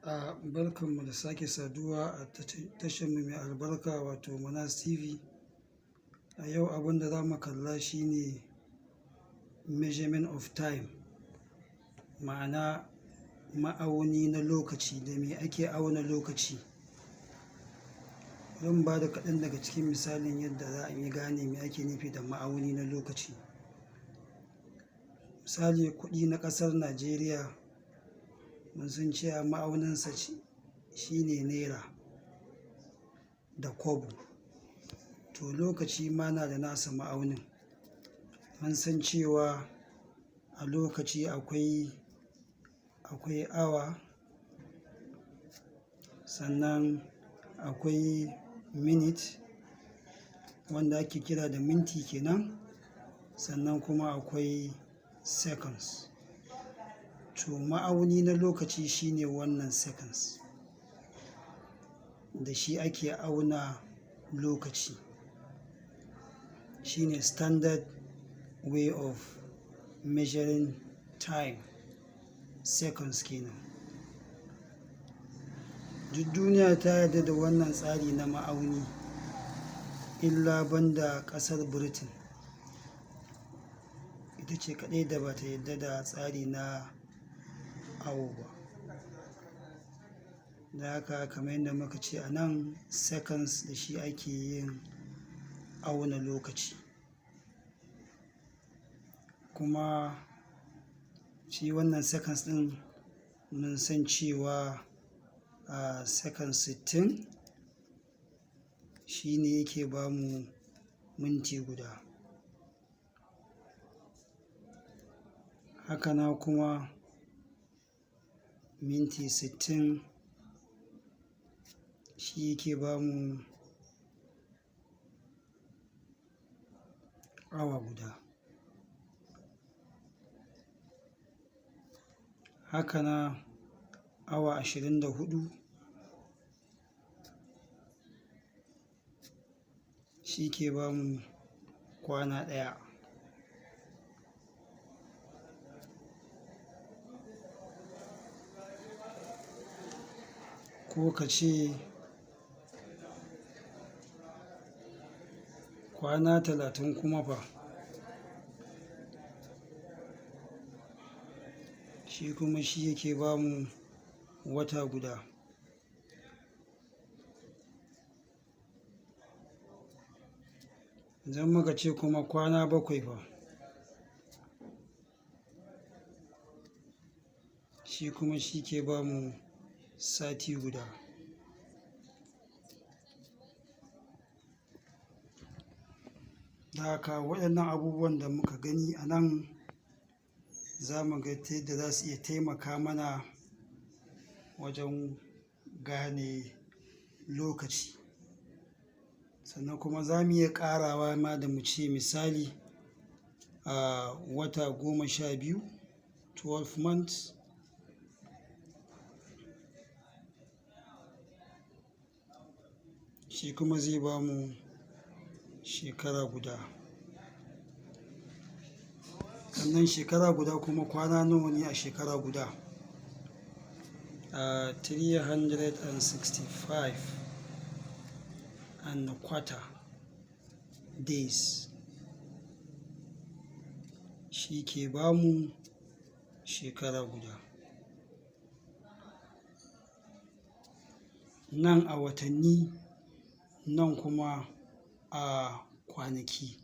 Barkanmu da sake saduwa a tasharmu mai albarka wato Manas TV. A yau abin da za mu kalla shine measurement of time, ma'ana ma'auni na lokaci. Da me ake auna lokaci? Zan ba da kaɗan daga cikin misalin yadda za a yi gane me ake nufi da ma'auni na lokaci. Misali, kuɗi na ƙasar Najeriya mun san cewa ma'auninsa shine naira da kobo. To lokaci ma na da nasa ma'aunin. Mun san cewa a lokaci akwai awa, sannan akwai minute wanda ake kira da minti kenan, sannan kuma akwai seconds. To ma'auni na lokaci shine wannan seconds. Da shi ake auna lokaci. Shine standard way of measuring time, seconds kenan. Duk duniya ta yarda da wannan tsari na ma'auni, illa banda ƙasar Britain. Ita ce kaɗai da ba ta yarda da tsari na awo ba. Da haka kamar yadda muka ce a nan, seconds da shi ake yin auna lokaci. Kuma shi wannan seconds ɗin mun san cewa seconds 60 shi ne yake ba mu minti guda. Haka na kuma minti 60 shi yake ba mu awa guda. Haka na awa 24 shi ke ba mu kwana ɗaya. Ko ka ce kwana 30 kuma fa, shi kuma shi yake ba mu wata guda. Idan muka ce kuma kwana 7 fa, shi kuma shi ke ba mu sati guda. Da haka waɗannan abubuwan da muka gani a nan, za mu ga ta yadda za su iya taimaka mana wajen gane lokaci. Sannan kuma za mu iya ƙarawa ma da mu ce misali wata 12, 12 months, shi kuma zai ba mu shekara guda. Sannan shekara guda kuma kwana nawa ne a shekara guda? 365 and a quarter days. Shi ke ba mu shekara guda. Nan a watanni, nan kuma a kwanaki.